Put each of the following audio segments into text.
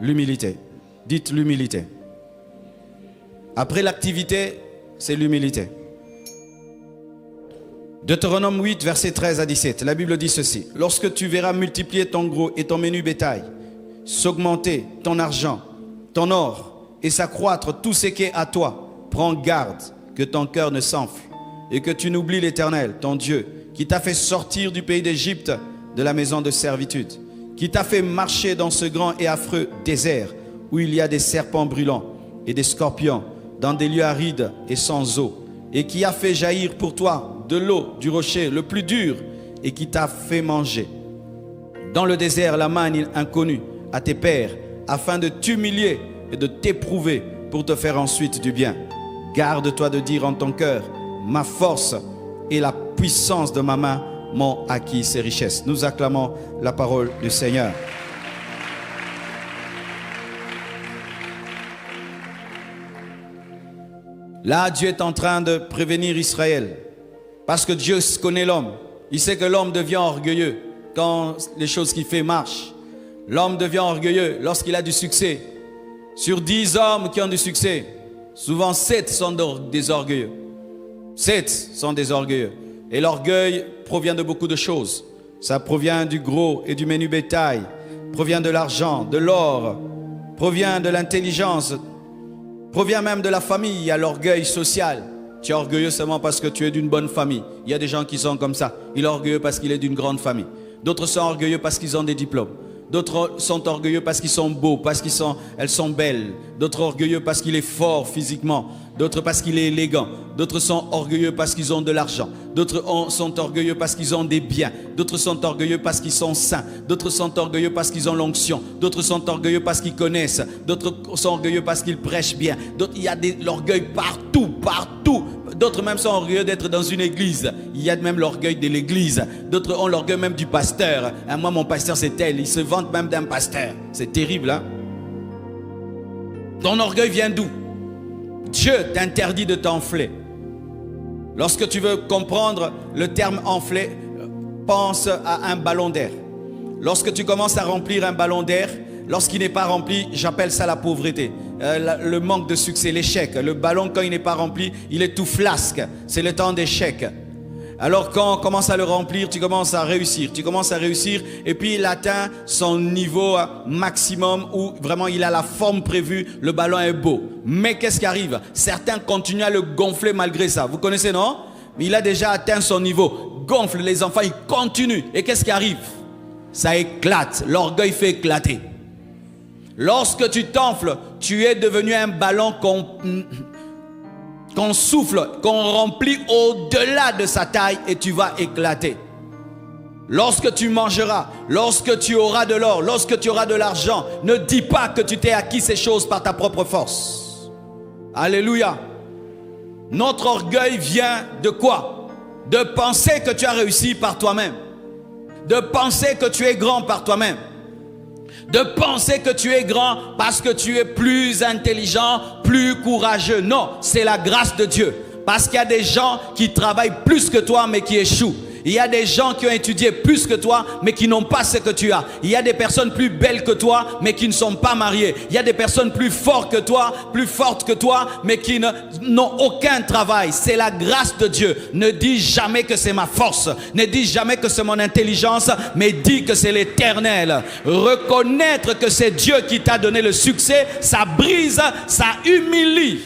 l'humilité. Dites l'humilité. Après l'activité, c'est l'humilité. Deutéronome 8, versets 13 à 17. La Bible dit ceci. Lorsque tu verras multiplier ton gros et ton menu bétail, s'augmenter ton argent, ton or et s'accroître tout ce qui est à toi, prends garde que ton cœur ne s'enfle et que tu n'oublies l'Éternel, ton Dieu, qui t'a fait sortir du pays d'Égypte, de la maison de servitude, qui t'a fait marcher dans ce grand et affreux désert où il y a des serpents brûlants et des scorpions, dans des lieux arides et sans eau, et qui a fait jaillir pour toi de l'eau du rocher le plus dur et qui t'a fait manger dans le désert la manne inconnue à tes pères, afin de t'humilier et de t'éprouver pour te faire ensuite du bien. Garde-toi de dire en ton cœur, ma force et la puissance de ma main m'ont acquis ces richesses. Nous acclamons la parole du Seigneur. Là, Dieu est en train de prévenir Israël. Parce que Dieu connaît l'homme. Il sait que l'homme devient orgueilleux quand les choses qu'il fait marchent. L'homme devient orgueilleux lorsqu'il a du succès. Sur 10 hommes qui ont du succès, souvent 7 sont des orgueilleux. 7 sont des orgueilleux. Et l'orgueil provient de beaucoup de choses. Ça provient du gros et du menu bétail, provient de l'argent, de l'or, provient de l'intelligence, provient même de la famille. Il y a l'orgueil social. Tu es orgueilleux seulement parce que tu es d'une bonne famille. Il y a des gens qui sont comme ça. Il est orgueilleux parce qu'il est d'une grande famille. D'autres sont orgueilleux parce qu'ils ont des diplômes. D'autres sont orgueilleux parce qu'ils sont beaux, parce elles sont belles. D'autres orgueilleux parce qu'il est fort physiquement. D'autres parce qu'il est élégant. D'autres sont orgueilleux parce qu'ils ont de l'argent. D'autres sont orgueilleux parce qu'ils ont des biens. D'autres sont orgueilleux parce qu'ils sont saints. D'autres sont orgueilleux parce qu'ils ont l'onction. D'autres sont orgueilleux parce qu'ils connaissent. D'autres sont orgueilleux parce qu'ils prêchent bien. D'autres, il y a de l'orgueil partout, partout. D'autres même sont orgueilleux d'être dans une église. Il y a même l'orgueil de l'église. D'autres ont l'orgueil même du pasteur. Moi, mon pasteur, c'est tel. Ils se vantent même d'un pasteur. C'est terrible, hein? Ton orgueil vient d'où? Dieu t'interdit de t'enfler. Lorsque tu veux comprendre le terme enfler, pense à un ballon d'air. Lorsque tu commences à remplir un ballon d'air, lorsqu'il n'est pas rempli, j'appelle ça la pauvreté, le manque de succès, l'échec. Le ballon, quand il n'est pas rempli, il est tout flasque. C'est le temps d'échec. Alors quand on commence à le remplir, tu commences à réussir. Tu commences à réussir et puis il atteint son niveau maximum où vraiment il a la forme prévue. Le ballon est beau. Mais qu'est-ce qui arrive? Certains continuent à le gonfler malgré ça. Vous connaissez, non? Il a déjà atteint son niveau. Gonfle les enfants, ils continuent. Et qu'est-ce qui arrive? Ça éclate. L'orgueil fait éclater. Lorsque tu t'enfles, tu es devenu un ballon qu'on souffle, qu'on remplit au-delà de sa taille et tu vas éclater. Lorsque tu mangeras, lorsque tu auras de l'or, lorsque tu auras de l'argent, ne dis pas que tu t'es acquis ces choses par ta propre force. Alléluia. Notre orgueil vient de quoi? De penser que tu as réussi par toi-même. De penser que tu es grand par toi-même. De penser que tu es grand parce que tu es plus intelligent, plus courageux. Non, c'est la grâce de Dieu. Parce qu'il y a des gens qui travaillent plus que toi mais qui échouent. Il y a des gens qui ont étudié plus que toi mais qui n'ont pas ce que tu as. Il y a des personnes plus belles que toi mais qui ne sont pas mariées. Il y a des personnes plus fortes que toi, plus fortes que toi mais qui n'ont aucun travail. C'est la grâce de Dieu. Ne dis jamais que c'est ma force. Ne dis jamais que c'est mon intelligence, mais dis que c'est l'Éternel. Reconnaître que c'est Dieu qui t'a donné le succès, ça brise, ça humilie.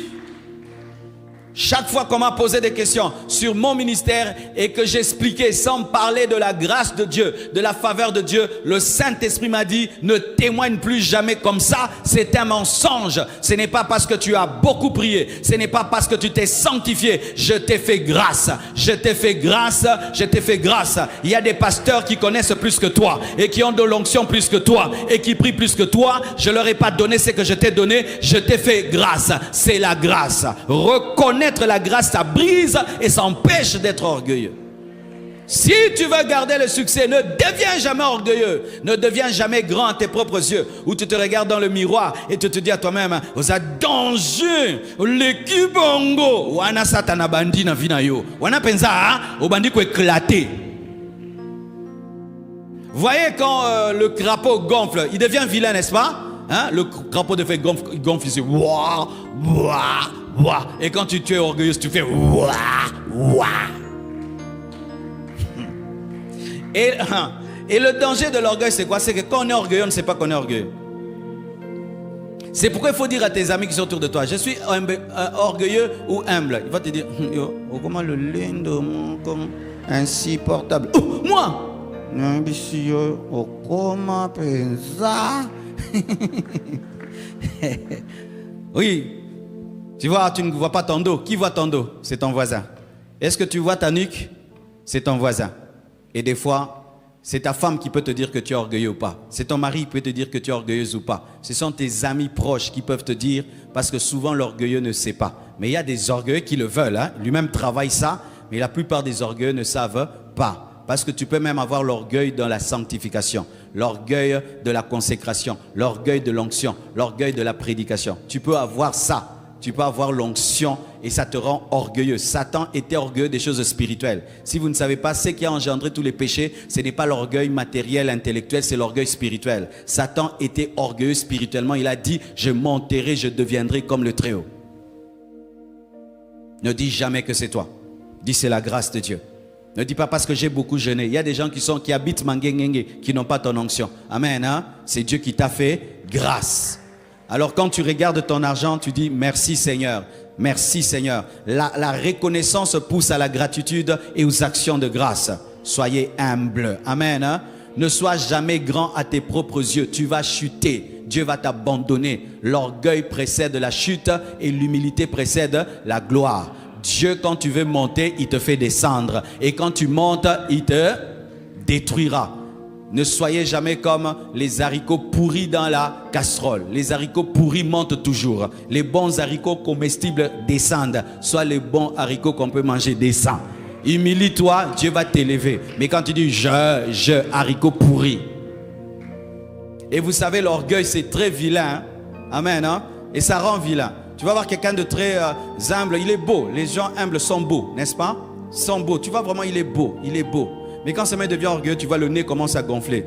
Chaque fois qu'on m'a posé des questions sur mon ministère et que j'expliquais sans parler de la grâce de Dieu, de la faveur de Dieu, le Saint-Esprit m'a dit, ne témoigne plus jamais comme ça, c'est un mensonge. Ce n'est pas parce que tu as beaucoup prié, ce n'est pas parce que tu t'es sanctifié, je t'ai fait grâce, je t'ai fait grâce, je t'ai fait grâce. Il y a des pasteurs qui connaissent plus que toi et qui ont de l'onction plus que toi et qui prient plus que toi. Je leur ai pas donné ce que je t'ai donné, je t'ai fait grâce. C'est la grâce. Reconnaître la grâce, ça brise et ça empêche d'être orgueilleux. Si tu veux garder le succès, ne deviens jamais orgueilleux. Ne deviens jamais grand à tes propres yeux. Où tu te regardes dans le miroir et tu te dis à toi-même, vous êtes danger, l'équipe bongo. Wana satana bandi na vina yo. Wana pensa, au bandi ko éclater. Voyez quand le crapaud gonfle, il devient vilain, n'est-ce pas? hein, le crapaud de feu gonfle, il gonfle ici. Ouah, ouah, ouah. Et quand tu es orgueilleuse, tu fais ouah, ouah. Et le danger de l'orgueil, c'est quoi? C'est que quand on est orgueilleux, on ne sait pas qu'on est orgueilleux. C'est pourquoi il faut dire à tes amis qui sont autour de toi, je suis orgueilleux ou humble. Il va te dire, yo, comment le lindo, comme insupportable. Oh, moi! Oui, tu vois, tu ne vois pas ton dos. Qui voit ton dos? C'est ton voisin. Est-ce que tu vois ta nuque? C'est ton voisin. Et des fois, c'est ta femme qui peut te dire que tu es orgueilleux ou pas. C'est ton mari qui peut te dire que tu es orgueilleuse ou pas. Ce sont tes amis proches qui peuvent te dire, parce que souvent l'orgueilleux ne sait pas. Mais il y a des orgueilleux qui le veulent. Hein. Lui-même travaille ça, mais la plupart des orgueilleux ne savent pas. Parce que tu peux même avoir l'orgueil dans la sanctification, l'orgueil de la consécration, l'orgueil de l'onction, l'orgueil de la prédication. Tu peux avoir ça. Tu peux avoir l'onction et ça te rend orgueilleux. Satan était orgueilleux des choses spirituelles. Si vous ne savez pas, ce qui a engendré tous les péchés, ce n'est pas l'orgueil matériel, intellectuel, c'est l'orgueil spirituel. Satan était orgueilleux spirituellement. Il a dit, je monterai, je deviendrai comme le Très-Haut. Ne dis jamais que c'est toi. Dis, c'est la grâce de Dieu. Ne dis pas parce que j'ai beaucoup jeûné. Il y a des gens qui habitent Mangengenge, qui n'ont pas ton onction. Amen. Hein? C'est Dieu qui t'a fait grâce. Alors quand tu regardes ton argent, tu dis merci Seigneur, merci Seigneur. La reconnaissance pousse à la gratitude et aux actions de grâce. Soyez humble. Amen. Hein? Ne sois jamais grand à tes propres yeux. Tu vas chuter. Dieu va t'abandonner. L'orgueil précède la chute et l'humilité précède la gloire. Dieu, quand tu veux monter, il te fait descendre. Et quand tu montes, il te détruira. Ne soyez jamais comme les haricots pourris dans la casserole. Les haricots pourris montent toujours. Les bons haricots comestibles descendent. Soit les bons haricots qu'on peut manger descendent. Humilie-toi, Dieu va t'élever. Mais quand tu dis haricots pourris. Et vous savez, l'orgueil, c'est très vilain. Hein? Amen. Hein? Et ça rend vilain. Tu vas voir quelqu'un de très humble. Il est beau. Les gens humbles sont beaux, n'est-ce pas? Ils sont beaux. Tu vois vraiment, il est beau. Il est beau. Mais quand ce mec devient orgueilleux, tu vois le nez commence à gonfler.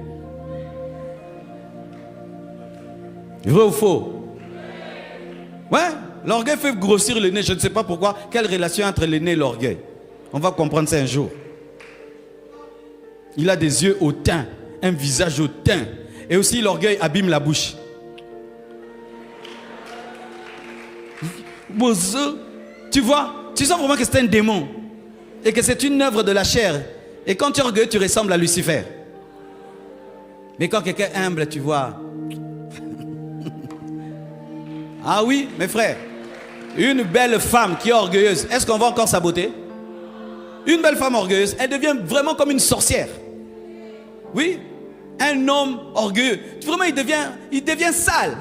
Vrai ou faux? Ouais, l'orgueil fait grossir le nez. Je ne sais pas pourquoi. Quelle relation entre le nez et l'orgueil? On va comprendre ça un jour. Il a des yeux hautains, un visage hautain. Et aussi l'orgueil abîme la bouche. Tu vois, tu sens vraiment que c'est un démon. Et que c'est une œuvre de la chair. Et quand tu es orgueilleux, tu ressembles à Lucifer. Mais quand quelqu'un est humble, tu vois. Ah oui, mes frères. Une belle femme qui est orgueilleuse, est-ce qu'on va encore sa beauté? Une belle femme orgueilleuse, elle devient vraiment comme une sorcière. Oui. Un homme orgueilleux, vraiment il devient sale,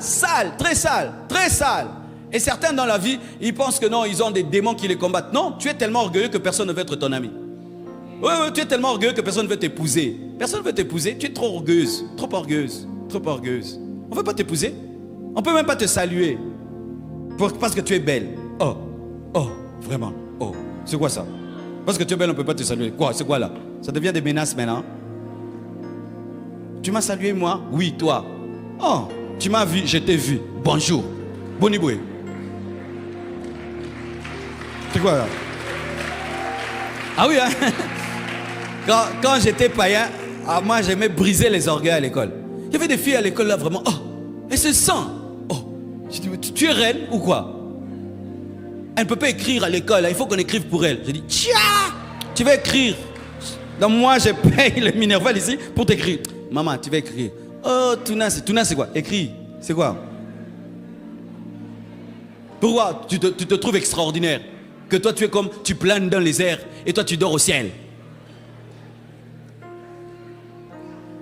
très sale, très sale. Et certains dans la vie, ils pensent que non, ils ont des démons qui les combattent. Non, tu es tellement orgueilleux que personne ne veut être ton ami. Oui, tu es tellement orgueilleux que personne ne veut t'épouser. Personne ne veut t'épouser, tu es trop orgueilleuse, trop orgueilleuse, trop orgueilleuse. On ne veut pas t'épouser. On ne peut même pas te saluer. Parce que tu es belle. Oh, vraiment, oh. C'est quoi ça? Parce que tu es belle, on ne peut pas te saluer. Quoi? C'est quoi là? Ça devient des menaces maintenant. Tu m'as salué moi? Oui, toi. Oh, tu m'as vu, je t'ai vu. Bonjour. Boniboué. C'est quoi là? Ah oui, hein? Quand j'étais païen, moi j'aimais briser les orgueils à l'école. Il y avait des filles à l'école là vraiment, oh, elles se sentent. Oh, je dis, tu es reine ou quoi? Elle ne peut pas écrire à l'école, il faut qu'on écrive pour elle. Je dis, tiens, tu vas écrire. Donc moi je paye le Minerval ici pour t'écrire. Maman, tu vas écrire. Oh, Tuna c'est quoi? Écris, c'est quoi? Pourquoi tu te trouves extraordinaire? Que toi tu es comme, tu planes dans les airs et toi tu dors au ciel.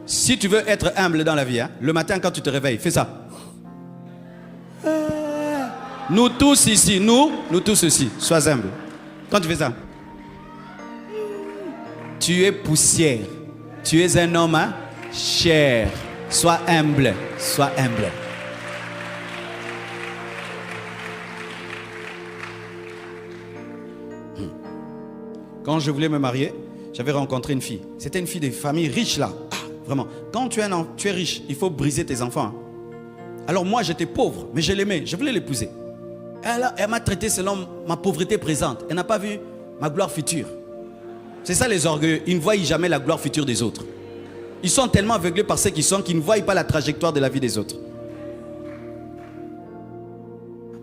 Si tu veux être humble dans la vie, hein, le matin quand tu te réveilles, fais ça. Nous tous ici, nous tous ici, sois humble. Quand tu fais ça, tu es poussière. Tu es un homme, hein, cher. Sois humble, sois humble. Quand je voulais me marier, j'avais rencontré une fille. C'était une fille des familles riches là. Ah, vraiment. Quand tu es riche, il faut briser tes enfants. Hein. Alors moi, j'étais pauvre, mais je l'aimais, je voulais l'épouser. Elle m'a traité selon ma pauvreté présente. Elle n'a pas vu ma gloire future. C'est ça les orgueilleux, ils ne voient jamais la gloire future des autres. Ils sont tellement aveuglés par ce qu'ils sont qu'ils ne voient pas la trajectoire de la vie des autres.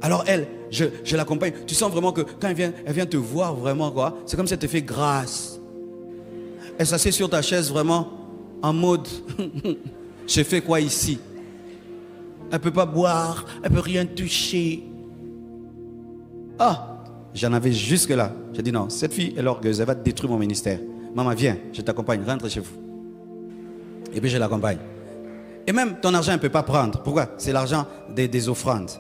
Alors elle, je l'accompagne. Tu sens vraiment que quand elle vient te voir vraiment, quoi, c'est comme si elle te fait grâce. Elle s'assied sur ta chaise vraiment en mode je fais quoi ici? Elle ne peut pas boire, elle ne peut rien toucher. Ah, j'en avais jusque là. J'ai dit non, cette fille est orgueilleuse, elle va détruire mon ministère. Maman, viens, je t'accompagne, rentre chez vous. Et puis je l'accompagne. Et même ton argent, elle ne peut pas prendre. Pourquoi? C'est l'argent des offrandes.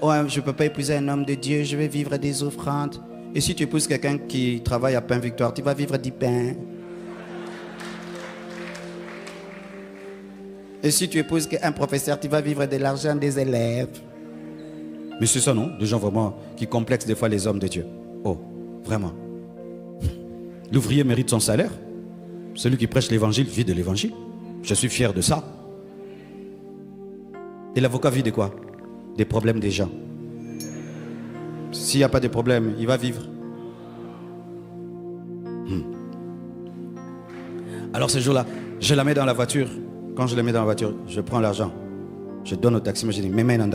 Ouais, je ne peux pas épouser un homme de Dieu, je vais vivre des offrandes. Et si tu épouses quelqu'un qui travaille à Pain Victoire, tu vas vivre du pain. Et si tu épouses un professeur, tu vas vivre de l'argent des élèves. Mais c'est ça, non? Des gens vraiment qui complexent des fois les hommes de Dieu. Oh, vraiment. L'ouvrier mérite son salaire. Celui qui prêche l'évangile vit de l'évangile. Je suis fier de ça. Et l'avocat vit de quoi? Des problèmes des gens. S'il n'y a pas de problème, il va vivre. Alors ce jour-là, je la mets dans la voiture. Quand je la mets dans la voiture, je prends l'argent. Je donne au taxi, je dis, mets dans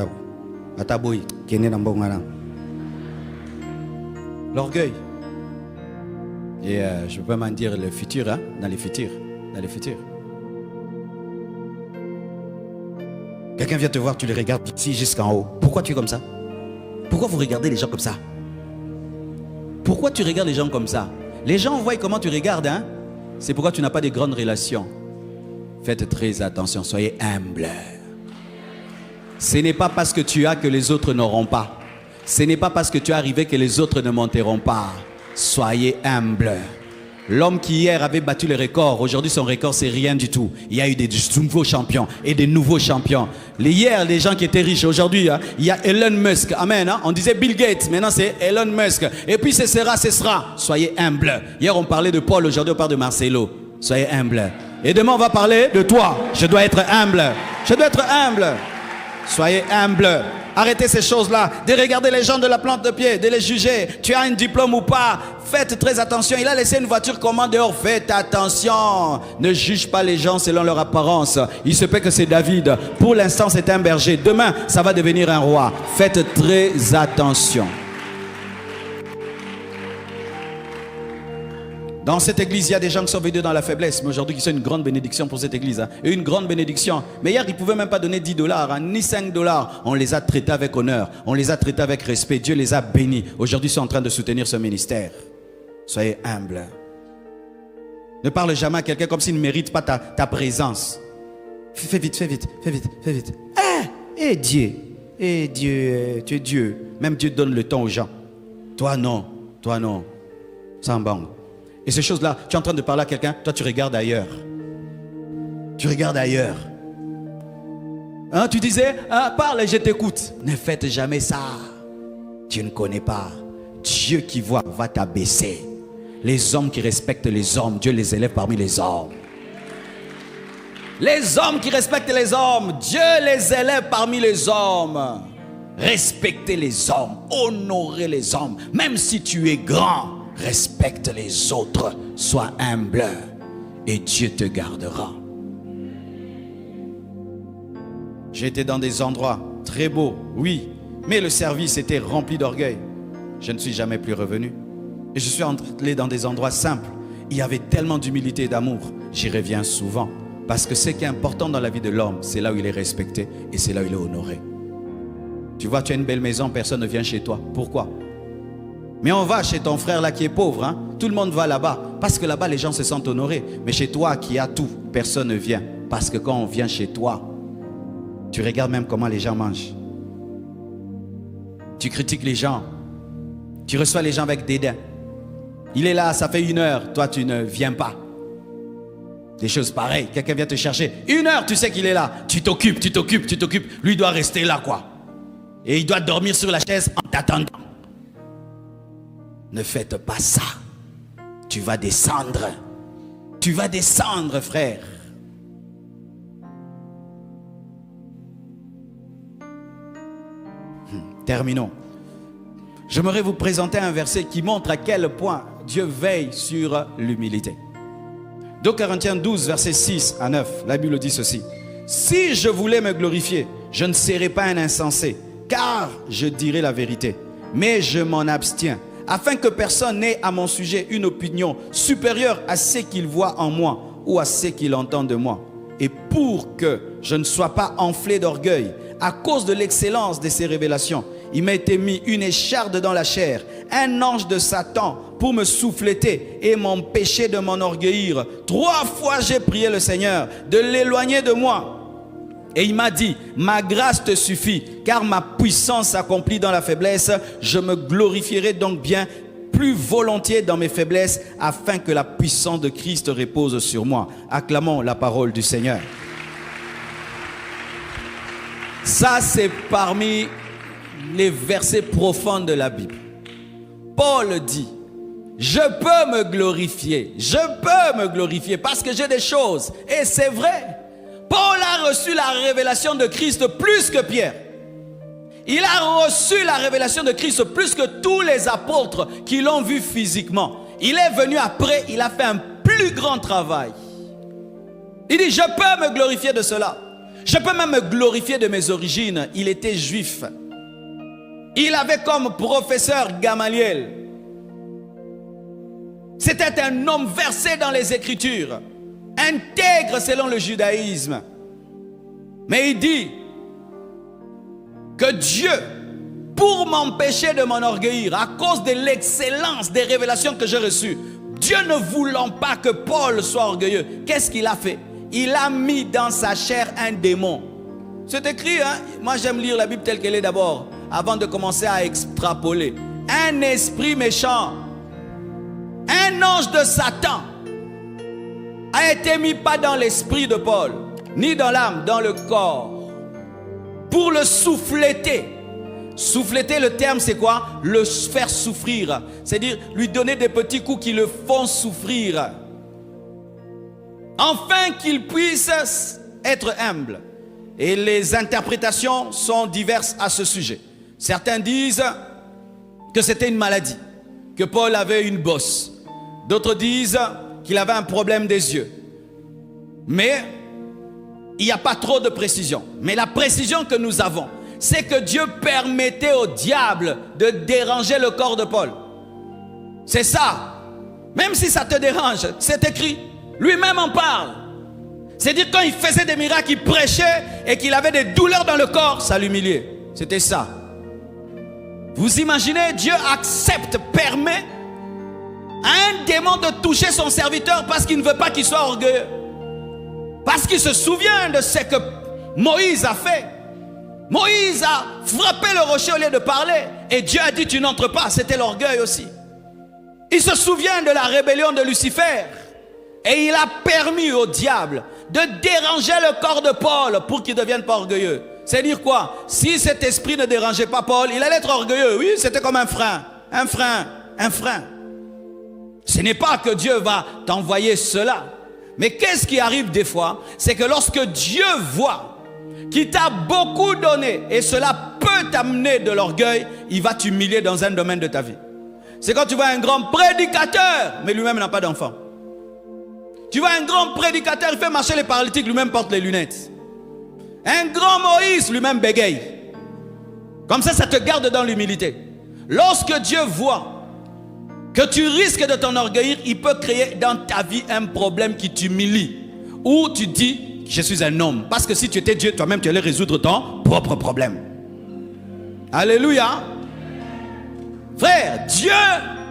l'orgueil. Et je peux même dire le futur, hein, dans les futurs. Dans les futurs. Quelqu'un vient te voir, tu les regardes ici jusqu'en haut. Pourquoi tu es comme ça? Pourquoi vous regardez les gens comme ça? Pourquoi tu regardes les gens comme ça? Les gens voient comment tu regardes, hein? C'est pourquoi tu n'as pas de grandes relations. Faites très attention, soyez humble. Ce n'est pas parce que tu as que les autres n'auront pas. Ce n'est pas parce que tu es arrivé que les autres ne monteront pas. Soyez humble. L'homme qui hier avait battu le record, aujourd'hui son record c'est rien du tout. Il y a eu des nouveaux champions et des nouveaux champions. Hier, les gens qui étaient riches, aujourd'hui, hein, il y a Elon Musk. Amen. Hein? On disait Bill Gates, maintenant c'est Elon Musk. Et puis ce sera. Soyez humble. Hier on parlait de Paul, aujourd'hui on parle de Marcelo. Soyez humble. Et demain on va parler de toi. Je dois être humble. Je dois être humble. Soyez humble. Arrêtez ces choses-là, de regarder les gens de la plante de pied, de les juger. Tu as un diplôme ou pas? Faites très attention. Il a laissé une voiture comment dehors? Faites attention. Ne juge pas les gens selon leur apparence. Il se peut que c'est David. Pour l'instant, c'est un berger. Demain, ça va devenir un roi. Faites très attention. Dans cette église, il y a des gens qui sont venus dans la faiblesse, mais aujourd'hui qui sont une grande bénédiction pour cette église. Hein. Et une grande bénédiction. Mais hier, ils ne pouvaient même pas donner 10 $, hein, ni 5 $. On les a traités avec honneur. On les a traités avec respect. Dieu les a bénis. Aujourd'hui, ils sont en train de soutenir ce ministère. Soyez humbles. Ne parle jamais à quelqu'un comme s'il ne mérite pas ta présence. Fais vite, fais vite, fais vite, fais vite. Eh Dieu, tu es Dieu. Même Dieu donne le temps aux gens. Toi non, sans bang. Et ces choses-là, tu es en train de parler à quelqu'un, toi tu regardes ailleurs. Tu regardes ailleurs. Hein, tu disais, hein, parle et je t'écoute. Ne faites jamais ça. Tu ne connais pas. Dieu qui voit va t'abaisser. Les hommes qui respectent les hommes, Dieu les élève parmi les hommes. Les hommes qui respectent les hommes, Dieu les élève parmi les hommes. Respectez les hommes, honorez les hommes. Même si tu es grand, respecte les autres, sois humble et Dieu te gardera. J'étais dans des endroits très beaux, oui, mais le service était rempli d'orgueil. Je ne suis jamais plus revenu. Et je suis entré dans des endroits simples. Il y avait tellement d'humilité et d'amour. J'y reviens souvent. Parce que ce qui est important dans la vie de l'homme, c'est là où il est respecté et c'est là où il est honoré. Tu vois, tu as une belle maison, personne ne vient chez toi. Pourquoi? Mais on va chez ton frère là qui est pauvre, hein? Tout le monde va là-bas, parce que là-bas les gens se sentent honorés. Mais chez toi qui as tout, personne ne vient. Parce que quand on vient chez toi, tu regardes même comment les gens mangent. Tu critiques les gens. Tu reçois les gens avec dédain. Il est là, ça fait 1 heure, toi tu ne viens pas. Des choses pareilles, quelqu'un vient te chercher. 1 heure, tu sais qu'il est là. Tu t'occupes. Lui doit rester là, quoi. Et il doit dormir sur la chaise en t'attendant. Ne faites pas ça. Tu vas descendre. Tu vas descendre, frère. Terminons. J'aimerais vous présenter un verset qui montre à quel point Dieu veille sur l'humilité. 2 Corinthiens 12, versets 6 à 9, la Bible dit ceci. « Si je voulais me glorifier, je ne serais pas un insensé, car je dirais la vérité. Mais je m'en abstiens, afin que personne n'ait à mon sujet une opinion supérieure à ce qu'il voit en moi ou à ce qu'il entend de moi. Et pour que je ne sois pas enflé d'orgueil, à cause de l'excellence de ces révélations, il m'a été mis une écharde dans la chair, un ange de Satan pour me souffléter et m'empêcher de m'enorgueillir. 3 fois j'ai prié le Seigneur de l'éloigner de moi. Et il m'a dit, ma grâce te suffit, car ma puissance s'accomplit dans la faiblesse. Je me glorifierai donc bien plus volontiers dans mes faiblesses, afin que la puissance de Christ repose sur moi. Acclamons la parole du Seigneur. Ça, c'est parmi les versets profonds de la Bible. Paul dit, je peux me glorifier parce que j'ai des choses. Et c'est vrai. Paul a reçu la révélation de Christ plus que Pierre. Il a reçu la révélation de Christ plus que tous les apôtres qui l'ont vu physiquement. Il est venu après, il a fait un plus grand travail. Il dit, je peux me glorifier de cela. Je peux même me glorifier de mes origines. Il était juif. Il avait comme professeur Gamaliel. C'était un homme versé dans les Écritures, intègre selon le judaïsme. Mais il dit que Dieu, pour m'empêcher de m'enorgueillir, à cause de l'excellence des révélations que j'ai reçues, Dieu ne voulant pas que Paul soit orgueilleux, qu'est-ce qu'il a fait? Il a mis dans sa chair un démon. C'est écrit, hein? Moi j'aime lire la Bible telle qu'elle est d'abord, avant de commencer à extrapoler. Un esprit méchant, un ange de Satan, a été mis pas dans l'esprit de Paul, ni dans l'âme, dans le corps, pour le souffléter. Souffléter, le terme c'est quoi? Le faire souffrir, c'est-à-dire lui donner des petits coups qui le font souffrir, afin qu'il puisse être humble. Et les interprétations sont diverses à ce sujet. Certains disent que c'était une maladie, que Paul avait une bosse. D'autres disent qu'il avait un problème des yeux. Mais il n'y a pas trop de précision. Mais la précision que nous avons, c'est que Dieu permettait au diable de déranger le corps de Paul. C'est ça. Même si ça te dérange, c'est écrit. Lui-même en parle. C'est-à-dire quand il faisait des miracles, il prêchait et qu'il avait des douleurs dans le corps, ça l'humiliait. C'était ça. Vous imaginez, Dieu accepte, permet à un démon de toucher son serviteur parce qu'il ne veut pas qu'il soit orgueilleux. Parce qu'il se souvient de ce que Moïse a fait. Moïse a frappé le rocher au lieu de parler. Et Dieu a dit, tu n'entres pas. C'était l'orgueil aussi. Il se souvient de la rébellion de Lucifer. Et il a permis au diable de déranger le corps de Paul pour qu'il ne devienne pas orgueilleux. C'est-à-dire quoi? Si cet esprit ne dérangeait pas Paul, il allait être orgueilleux. Oui, c'était comme un frein. Un frein. Un frein. Ce n'est pas que Dieu va t'envoyer cela. Mais qu'est-ce qui arrive des fois? C'est que lorsque Dieu voit qu'il t'a beaucoup donné et cela peut t'amener de l'orgueil, il va t'humilier dans un domaine de ta vie. C'est quand tu vois un grand prédicateur, mais lui-même n'a pas d'enfant. Tu vois un grand prédicateur, il fait marcher les paralytiques, lui-même porte les lunettes. Un grand Moïse, lui-même bégaye. Comme ça te garde dans l'humilité. Lorsque Dieu voit que tu risques de t'enorgueillir, il peut créer dans ta vie un problème qui t'humilie. Ou tu dis, je suis un homme. Parce que si tu étais Dieu, toi-même, tu allais résoudre ton propre problème. Alléluia. Frère, Dieu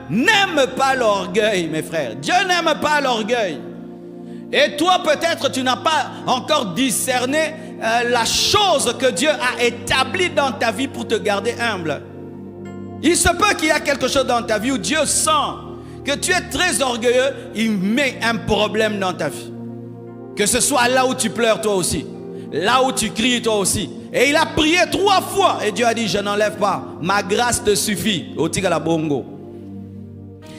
n'aime pas l'orgueil, mes frères. Dieu n'aime pas l'orgueil. Et toi, peut-être, tu n'as pas encore discerné la chose que Dieu a établie dans ta vie pour te garder humble. Il se peut qu'il y a quelque chose dans ta vie où Dieu sent que tu es très orgueilleux, il met un problème dans ta vie. Que ce soit là où tu pleures toi aussi, là où tu cries toi aussi. Et il a prié 3 fois et Dieu a dit, je n'enlève pas, ma grâce te suffit. Au Tigala Bongo.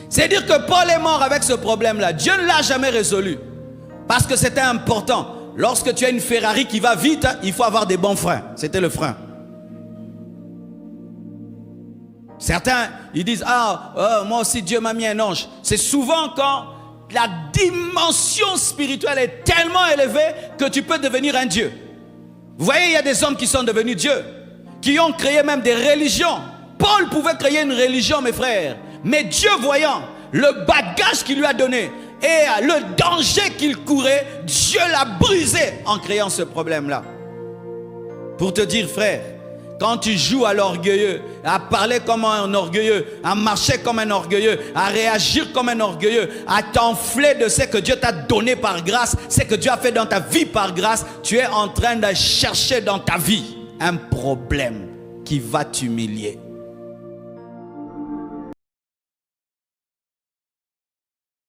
C'est-à-dire que Paul est mort avec ce problème-là. Dieu ne l'a jamais résolu. Parce que c'était important. Lorsque tu as une Ferrari qui va vite, il faut avoir des bons freins. C'était le frein. Certains, ils disent, moi aussi Dieu m'a mis un ange. C'est souvent quand la dimension spirituelle est tellement élevée que tu peux devenir un Dieu. Vous voyez, il y a des hommes qui sont devenus dieux, qui ont créé même des religions. Paul pouvait créer une religion, mes frères. Mais Dieu voyant le bagage qu'il lui a donné et le danger qu'il courait, Dieu l'a brisé en créant ce problème-là. Pour te dire, frère, quand tu joues à l'orgueilleux, à parler comme un orgueilleux, à marcher comme un orgueilleux, à réagir comme un orgueilleux, à t'enfler de ce que Dieu t'a donné par grâce, ce que Dieu a fait dans ta vie par grâce, tu es en train de chercher dans ta vie un problème qui va t'humilier.